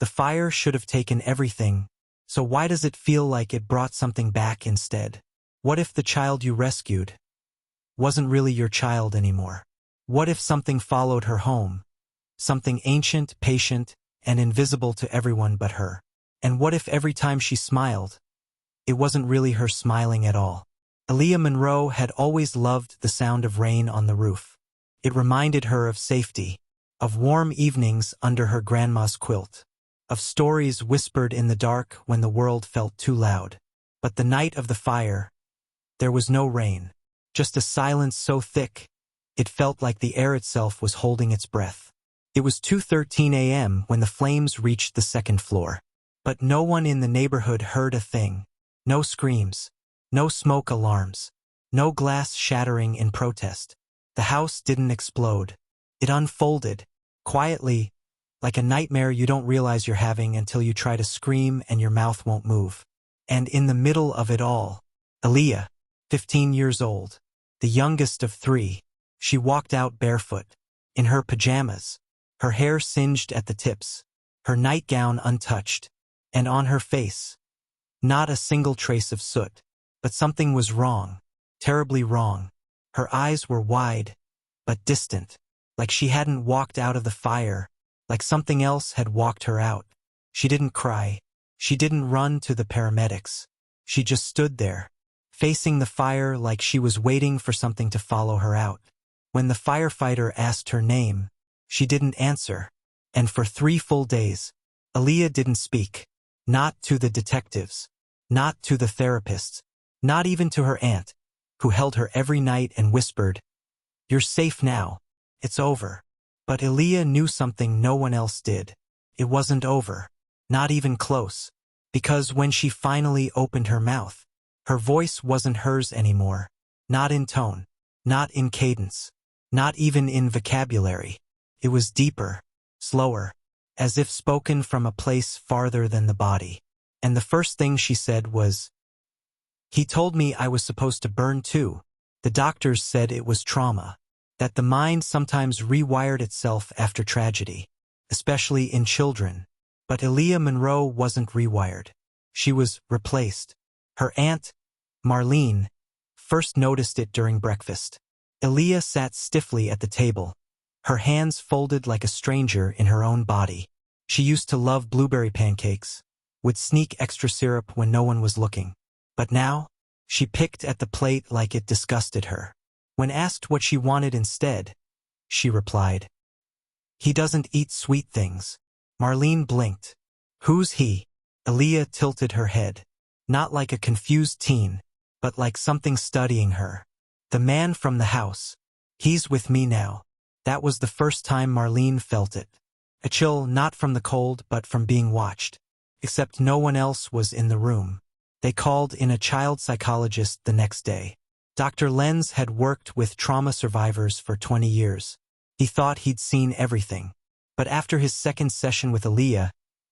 The fire should have taken everything, so why does it feel like it brought something back instead? What if the child you rescued wasn't really your child anymore? What if something followed her home? Something ancient, patient, and invisible to everyone but her? And what if every time she smiled, it wasn't really her smiling at all? Aaliyah Monroe had always loved the sound of rain on the roof. It reminded her of safety, of warm evenings under her grandma's quilt, of stories whispered in the dark when the world felt too loud. But the night of the fire, there was no rain, just a silence so thick, it felt like the air itself was holding its breath. It was 2:13 a.m. when the flames reached the second floor. But no one in the neighborhood heard a thing. No screams, no smoke alarms, no glass shattering in protest. The house didn't explode. It unfolded, quietly, like a nightmare you don't realize you're having until you try to scream and your mouth won't move. And in the middle of it all, Aaliyah, 15 years old, the youngest of three, she walked out barefoot, in her pajamas, her hair singed at the tips, her nightgown untouched, and on her face, not a single trace of soot. But something was wrong, terribly wrong. Her eyes were wide, but distant, like she hadn't walked out of the fire, like something else had walked her out. She didn't cry. She didn't run to the paramedics. She just stood there, facing the fire like she was waiting for something to follow her out. When the firefighter asked her name, she didn't answer. And for 3 full days, Aaliyah didn't speak. Not to the detectives, not to the therapists, not even to her aunt, who held her every night and whispered, "You're safe now. It's over." But Aaliyah knew something no one else did. It wasn't over, not even close, because when she finally opened her mouth, her voice wasn't hers anymore, not in tone, not in cadence, not even in vocabulary. It was deeper, slower, as if spoken from a place farther than the body. And the first thing she said was, "He told me I was supposed to burn too. The doctors said it was trauma, that the mind sometimes rewired itself after tragedy, especially in children." But Aaliyah Monroe wasn't rewired. She was replaced. Her aunt, Marlene, first noticed it during breakfast. Aaliyah sat stiffly at the table, her hands folded like a stranger in her own body. She used to love blueberry pancakes, would sneak extra syrup when no one was looking. But now, she picked at the plate like it disgusted her. When asked what she wanted instead, she replied, "He doesn't eat sweet things." Marlene blinked. "Who's he?" Aaliyah tilted her head, not like a confused teen, but like something studying her. "The man from the house. He's with me now." That was the first time Marlene felt it. A chill not from the cold but from being watched. Except no one else was in the room. They called in a child psychologist the next day. Dr. Lenz had worked with trauma survivors for 20 years. He thought he'd seen everything. But after his second session with Aaliyah,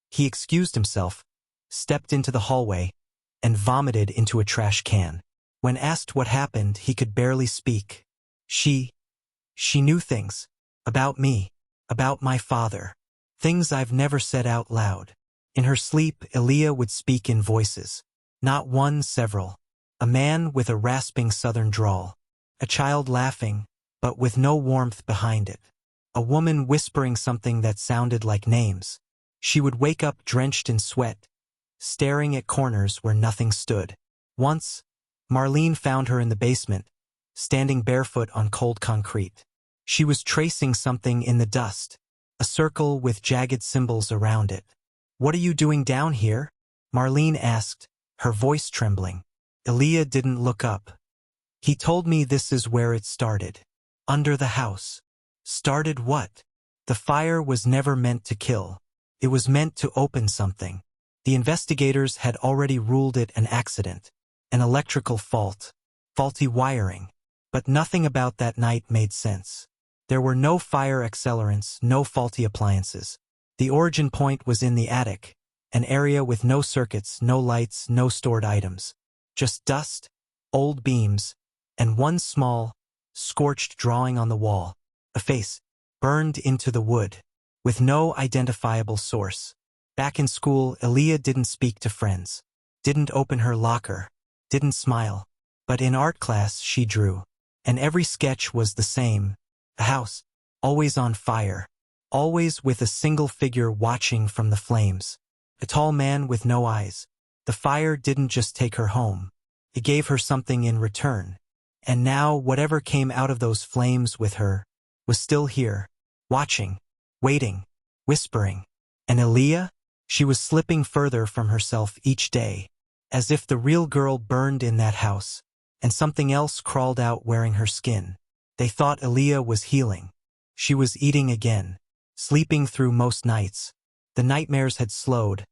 he excused himself, stepped into the hallway, and vomited into a trash can. When asked what happened, he could barely speak. She knew things. About me. About my father. Things I've never said out loud. In her sleep, Aaliyah would speak in voices. Not one, several. A man with a rasping southern drawl. A child laughing, but with no warmth behind it. A woman whispering something that sounded like names. She would wake up drenched in sweat, staring at corners where nothing stood. Once, Marlene found her in the basement, standing barefoot on cold concrete. She was tracing something in the dust, a circle with jagged symbols around it. "What are you doing down here?" Marlene asked, her voice trembling. Aaliyah didn't look up. "He told me this is where it started. Under the house." Started what? The fire was never meant to kill. It was meant to open something. The investigators had already ruled it an accident, an electrical fault, faulty wiring. But nothing about that night made sense. There were no fire accelerants, no faulty appliances. The origin point was in the attic, an area with no circuits, no lights, no stored items. Just dust, old beams, and one small, scorched drawing on the wall. A face, burned into the wood, with no identifiable source. Back in school, Aaliyah didn't speak to friends, didn't open her locker, didn't smile. But in art class she drew. And every sketch was the same. A house, always on fire, always with a single figure watching from the flames. A tall man with no eyes. The fire didn't just take her home. It gave her something in return. And now whatever came out of those flames with her was still here, watching, waiting, whispering. And Aaliyah? She was slipping further from herself each day, as if the real girl burned in that house, and something else crawled out wearing her skin. They thought Aaliyah was healing. She was eating again, sleeping through most nights. The nightmares had slowed,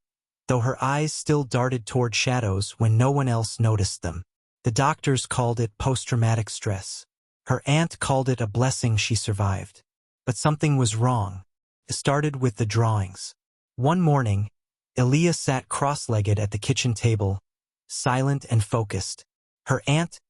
though her eyes still darted toward shadows when no one else noticed them. The doctors called it post-traumatic stress. Her aunt called it a blessing she survived. But something was wrong. It started with the drawings. One morning, Aaliyah sat cross-legged at the kitchen table, silent and focused. Her aunt,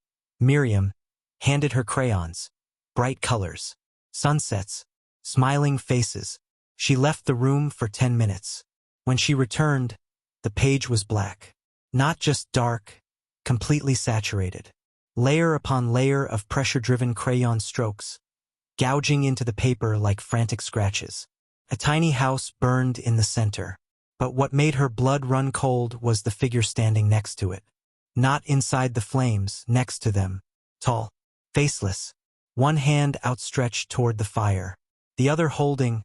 Miriam, handed her crayons, bright colors, sunsets, smiling faces. She left the room for 10 minutes. When she returned, the page was black. Not just dark, completely saturated. Layer upon layer of pressure-driven crayon strokes, gouging into the paper like frantic scratches. A tiny house burned in the center. But what made her blood run cold was the figure standing next to it. Not inside the flames, next to them. Tall, faceless, one hand outstretched toward the fire, the other holding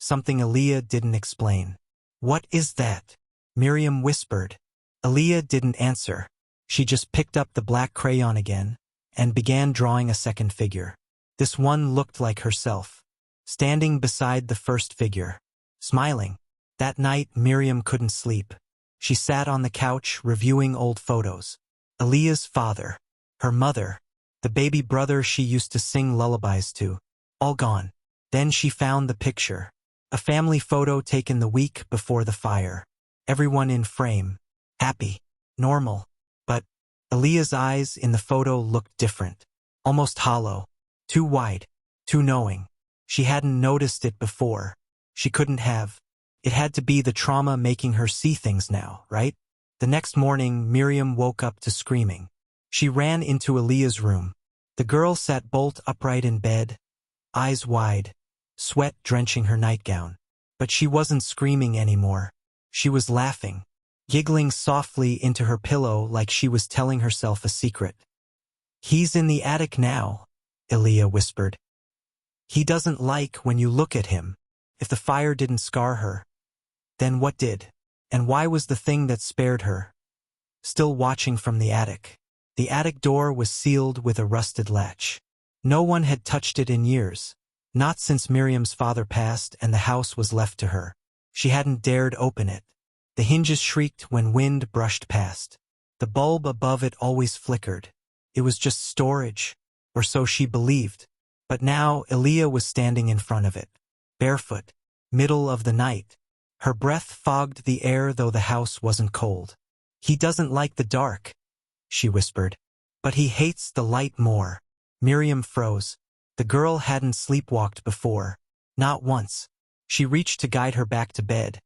something Aaliyah didn't explain. "What is that?" Miriam whispered. Aaliyah didn't answer. She just picked up the black crayon again and began drawing a second figure. This one looked like herself, standing beside the first figure, smiling. That night, Miriam couldn't sleep. She sat on the couch reviewing old photos. Aaliyah's father, her mother, the baby brother she used to sing lullabies to, all gone. Then she found the picture. A family photo taken the week before the fire. Everyone in frame, happy, normal. But Aaliyah's eyes in the photo looked different, almost hollow, too wide, too knowing. She hadn't noticed it before. She couldn't have. It had to be the trauma making her see things now, right? The next morning, Miriam woke up to screaming. She ran into Aaliyah's room. The girl sat bolt upright in bed, eyes wide, sweat drenching her nightgown. But she wasn't screaming anymore. She was laughing, giggling softly into her pillow like she was telling herself a secret. "He's in the attic now," Aaliyah whispered. "He doesn't like when you look at him." If the fire didn't scar her, then what did? And why was the thing that spared her still watching from the attic? The attic door was sealed with a rusted latch. No one had touched it in years, not since Miriam's father passed and the house was left to her. She hadn't dared open it. The hinges shrieked when wind brushed past. The bulb above it always flickered. It was just storage, or so she believed. But now Aaliyah was standing in front of it, barefoot, middle of the night. Her breath fogged the air though the house wasn't cold. "He doesn't like the dark," she whispered. "But he hates the light more." Miriam froze. The girl hadn't sleepwalked before. Not once. She reached to guide her back to bed.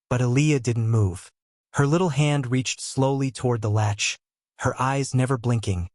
But Aaliyah didn't move. Her little hand reached slowly toward the latch, her eyes never blinking,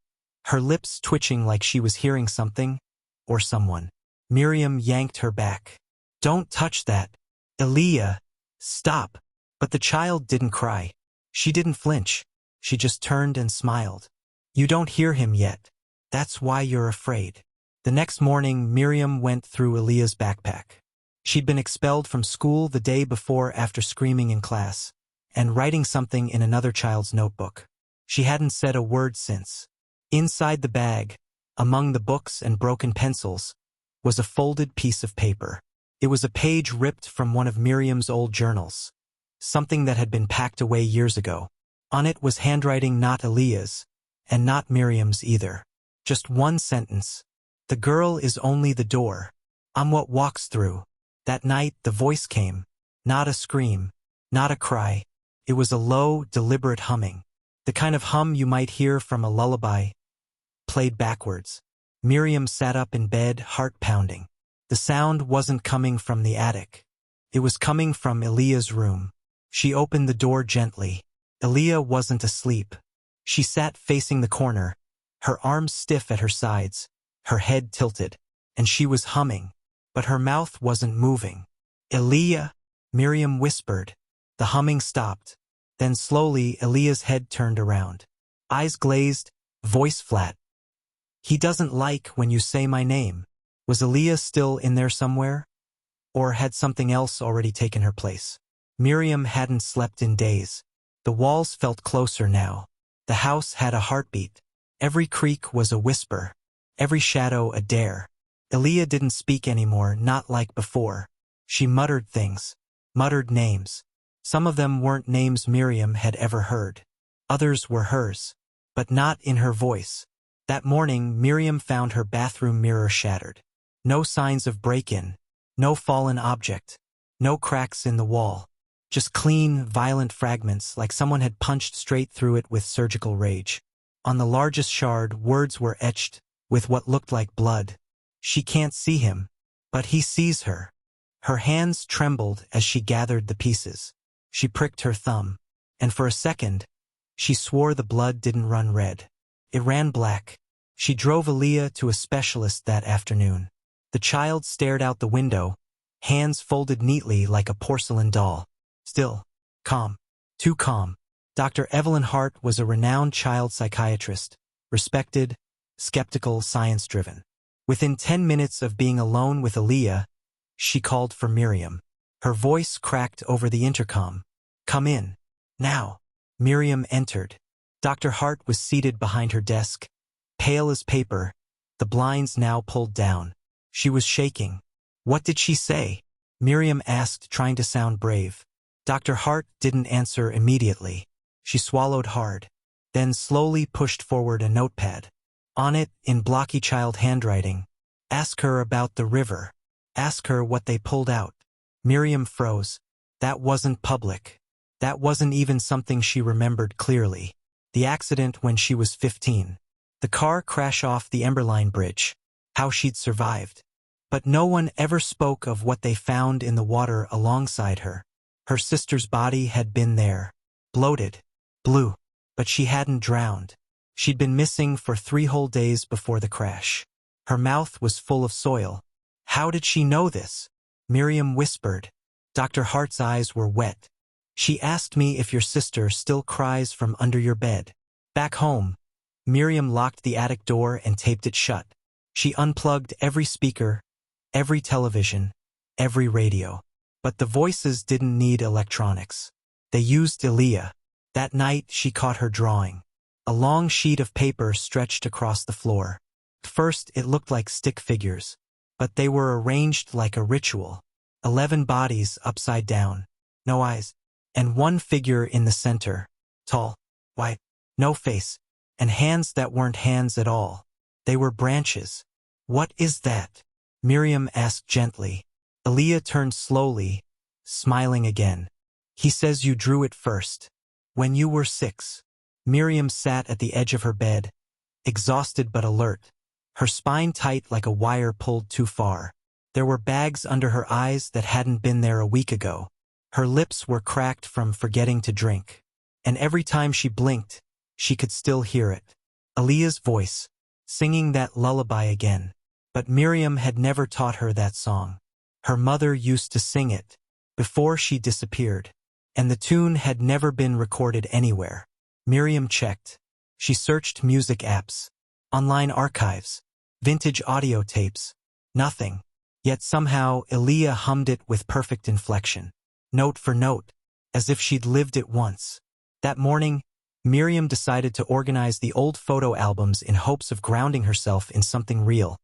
her lips twitching like she was hearing something, or someone. Miriam yanked her back. "Don't touch that. Aaliyah, stop." But the child didn't cry. She didn't flinch. She just turned and smiled. "You don't hear him yet. That's why you're afraid." The next morning, Miriam went through Aaliyah's backpack. She'd been expelled from school the day before after screaming in class, and writing something in another child's notebook. She hadn't said a word since. Inside the bag, among the books and broken pencils, was a folded piece of paper. It was a page ripped from one of Miriam's old journals, something that had been packed away years ago. On it was handwriting not Aaliyah's, and not Miriam's either. Just one sentence. "The girl is only the door. I'm what walks through." That night, the voice came. Not a scream, not a cry. It was a low, deliberate humming. The kind of hum you might hear from a lullaby, played backwards. Miriam sat up in bed, heart pounding. The sound wasn't coming from the attic. It was coming from Aaliyah's room. She opened the door gently. Aaliyah wasn't asleep. She sat facing the corner, her arms stiff at her sides, her head tilted, and she was humming, but her mouth wasn't moving. "Aaliyah," Miriam whispered. The humming stopped. Then slowly Aaliyah's head turned around. Eyes glazed, voice flat. "He doesn't like when you say my name." Was Aaliyah still in there somewhere? Or had something else already taken her place? Miriam hadn't slept in days. The walls felt closer now. The house had a heartbeat. Every creak was a whisper. Every shadow a dare. Aaliyah didn't speak anymore, not like before. She muttered things. Muttered names. Some of them weren't names Miriam had ever heard. Others were hers. But not in her voice. That morning, Miriam found her bathroom mirror shattered. No signs of break-in. No fallen object. No cracks in the wall. Just clean, violent fragments like someone had punched straight through it with surgical rage. On the largest shard, words were etched with what looked like blood. "She can't see him, but he sees her." Her hands trembled as she gathered the pieces. She pricked her thumb, and for a second, she swore the blood didn't run red. It ran black. She drove Aaliyah to a specialist that afternoon. The child stared out the window, hands folded neatly like a porcelain doll. Still. Calm. Too calm. Dr. Evelyn Hart was a renowned child psychiatrist, respected, skeptical, science-driven. Within 10 minutes of being alone with Aaliyah, she called for Miriam. Her voice cracked over the intercom. "Come in. Now." Miriam entered. Dr. Hart was seated behind her desk, pale as paper, the blinds now pulled down. She was shaking. "What did she say?" Miriam asked, trying to sound brave. Dr. Hart didn't answer immediately. She swallowed hard, then slowly pushed forward a notepad. On it, in blocky child handwriting, "Ask her about the river. Ask her what they pulled out." Miriam froze. That wasn't public. That wasn't even something she remembered clearly. The accident when she was 15. The car crash off the Emberline Bridge. How she'd survived. But no one ever spoke of what they found in the water alongside her. Her sister's body had been there. Bloated. Blue. But she hadn't drowned. She'd been missing for 3 whole days before the crash. Her mouth was full of soil. How did she know this? Miriam whispered. Dr. Hart's eyes were wet. "She asked me if your sister still cries from under your bed." Back home, Miriam locked the attic door and taped it shut. She unplugged every speaker, every television, every radio. But the voices didn't need electronics. They used Aaliyah. That night she caught her drawing. A long sheet of paper stretched across the floor. First it looked like stick figures, but they were arranged like a ritual. 11 bodies upside down. No eyes. And one figure in the center. Tall, white, no face, and hands that weren't hands at all. They were branches. "What is that?" Miriam asked gently. Aaliyah turned slowly, smiling again. "He says you drew it first. When you were 6. Miriam sat at the edge of her bed, exhausted but alert, her spine tight like a wire pulled too far. There were bags under her eyes that hadn't been there a week ago. Her lips were cracked from forgetting to drink. And every time she blinked, she could still hear it. Aaliyah's voice, singing that lullaby again. But Miriam had never taught her that song. Her mother used to sing it before she disappeared, and the tune had never been recorded anywhere. Miriam checked. She searched music apps, online archives, vintage audio tapes. Nothing. Yet somehow Aaliyah hummed it with perfect inflection, note for note, as if she'd lived it once. That morning, Miriam decided to organize the old photo albums in hopes of grounding herself in something real,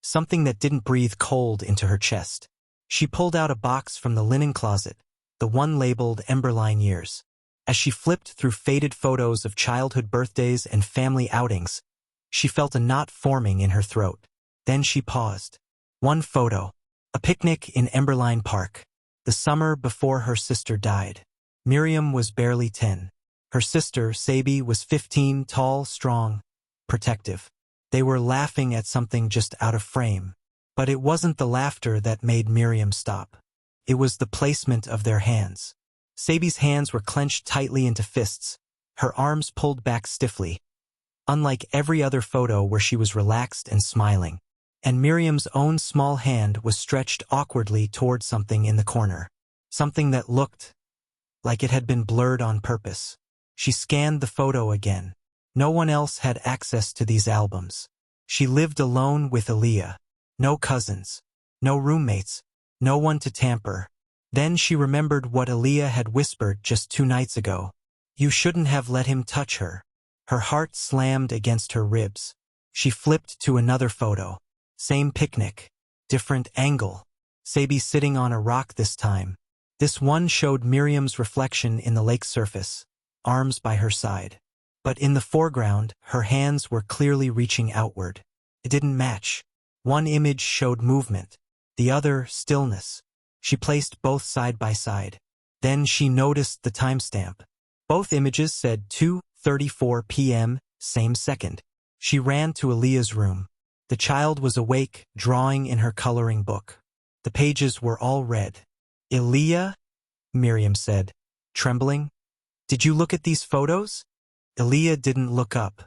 something that didn't breathe cold into her chest. She pulled out a box from the linen closet, the one labeled Emberline Years. As she flipped through faded photos of childhood birthdays and family outings, she felt a knot forming in her throat. Then she paused. One photo. A picnic in Emberline Park. The summer before her sister died. Miriam was barely 10. Her sister, Sabi, was 15, tall, strong, protective. They were laughing at something just out of frame. But it wasn't the laughter that made Miriam stop. It was the placement of their hands. Sabi's hands were clenched tightly into fists, her arms pulled back stiffly, unlike every other photo where she was relaxed and smiling. And Miriam's own small hand was stretched awkwardly toward something in the corner, something that looked like it had been blurred on purpose. She scanned the photo again. No one else had access to these albums. She lived alone with Aaliyah. No cousins. No roommates. No one to tamper. Then she remembered what Aaliyah had whispered just 2 nights ago. You shouldn't have let him touch her. Her heart slammed against her ribs. She flipped to another photo. Same picnic. Different angle. Sabi sitting on a rock this time. This one showed Miriam's reflection in the lake's surface, arms by her side. But in the foreground, her hands were clearly reaching outward. It didn't match. One image showed movement, the other stillness. She placed both side by side. Then she noticed the timestamp. Both images said 2:34 p.m., same second. She ran to Aaliyah's room. The child was awake, drawing in her coloring book. The pages were all red. Aaliyah? Miriam said, trembling. Did you look at these photos? Aaliyah didn't look up.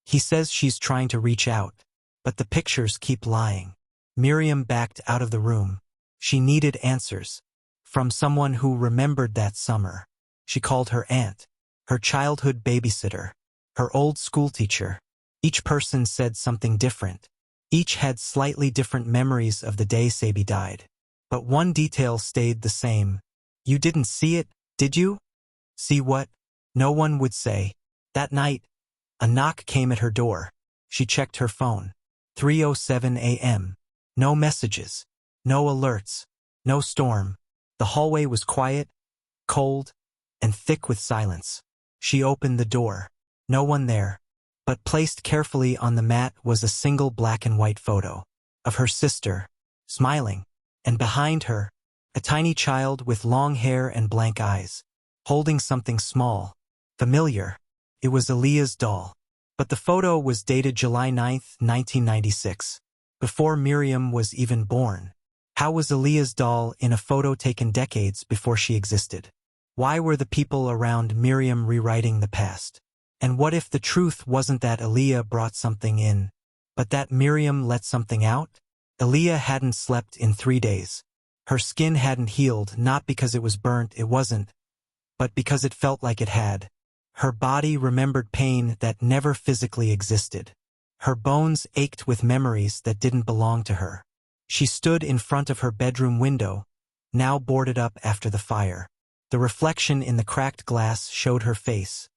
He says she's trying to reach out, but the pictures keep lying. Miriam backed out of the room. She needed answers. From someone who remembered that summer. She called her aunt, her childhood babysitter, her old schoolteacher. Each person said something different. Each had slightly different memories of the day Sabi died. But one detail stayed the same. You didn't see it, did you? See what? No one would say. That night, a knock came at her door. She checked her phone. 3:07 a.m. No messages. No alerts. No storm. The hallway was quiet, cold, and thick with silence. She opened the door. No one there. But placed carefully on the mat was a single black and white photo of her sister, smiling, and behind her, a tiny child with long hair and blank eyes, holding something small, familiar. It was Aaliyah's doll. But the photo was dated July 9, 1996, before Miriam was even born. How was Aaliyah's doll in a photo taken decades before she existed? Why were the people around Miriam rewriting the past? And what if the truth wasn't that Aaliyah brought something in, but that Miriam let something out? Aaliyah hadn't slept in 3 days. Her skin hadn't healed, not because it was burnt, it wasn't, but because it felt like it had. Her body remembered pain that never physically existed. Her bones ached with memories that didn't belong to her. She stood in front of her bedroom window, now boarded up after the fire. The reflection in the cracked glass showed her face.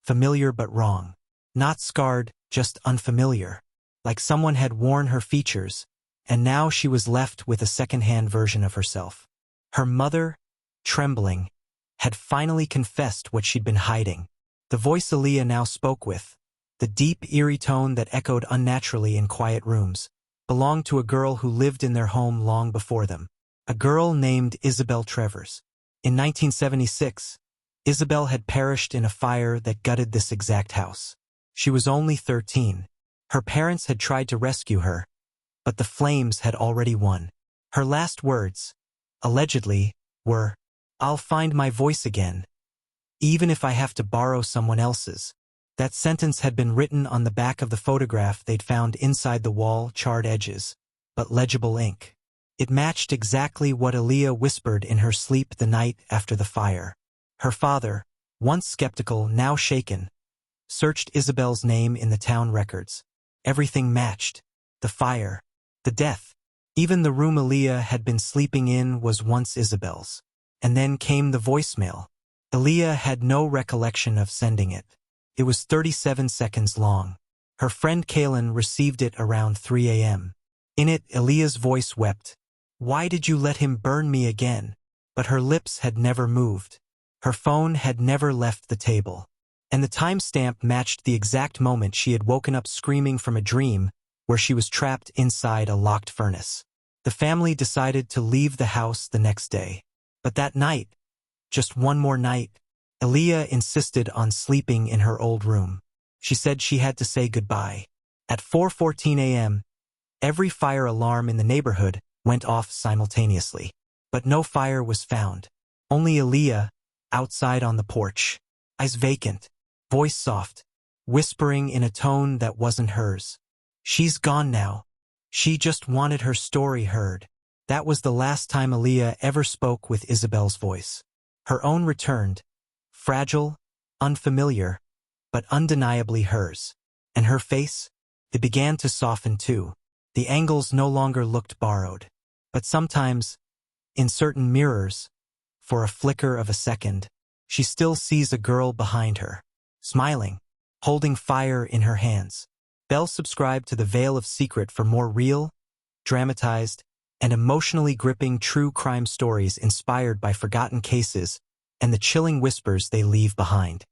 Familiar but wrong. Not scarred, just unfamiliar. Like someone had worn her features, and now she was left with a second-hand version of herself. Her mother, trembling, had finally confessed what she'd been hiding. The voice Aaliyah now spoke with, the deep, eerie tone that echoed unnaturally in quiet rooms, belonged to a girl who lived in their home long before them. A girl named Isabel Trevors. In 1976, Isabel had perished in a fire that gutted this exact house. She was only 13. Her parents had tried to rescue her, but the flames had already won. Her last words, allegedly, were, "I'll find my voice again, even if I have to borrow someone else's." That sentence had been written on the back of the photograph they'd found inside the wall, charred edges, but legible ink. It matched exactly what Aaliyah whispered in her sleep the night after the fire. Her father, once skeptical, now shaken, searched Isabel's name in the town records. Everything matched. The fire, the death. Even the room Aaliyah had been sleeping in was once Isabel's. And then came the voicemail. Aaliyah had no recollection of sending it. It was 37 seconds long. Her friend Kaylin received it around 3 a.m. In it, Aaliyah's voice wept. "Why did you let him burn me again?" But her lips had never moved. Her phone had never left the table. And the timestamp matched the exact moment she had woken up screaming from a dream where she was trapped inside a locked furnace. The family decided to leave the house the next day. But that night, just one more night, Aaliyah insisted on sleeping in her old room. She said she had to say goodbye. At 4:14 a.m., every fire alarm in the neighborhood went off simultaneously. But no fire was found. Only Aaliyah, outside on the porch. Eyes vacant, voice soft, whispering in a tone that wasn't hers. She's gone now. She just wanted her story heard. That was the last time Aaliyah ever spoke with Isabel's voice. Her own returned, fragile, unfamiliar, but undeniably hers. And her face? It began to soften too. The angles no longer looked borrowed. But sometimes, in certain mirrors, for a flicker of a second, she still sees a girl behind her, smiling, holding fire in her hands. Bell subscribed to the Veil of Secret for more real, dramatized, and emotionally gripping true crime stories inspired by forgotten cases and the chilling whispers they leave behind.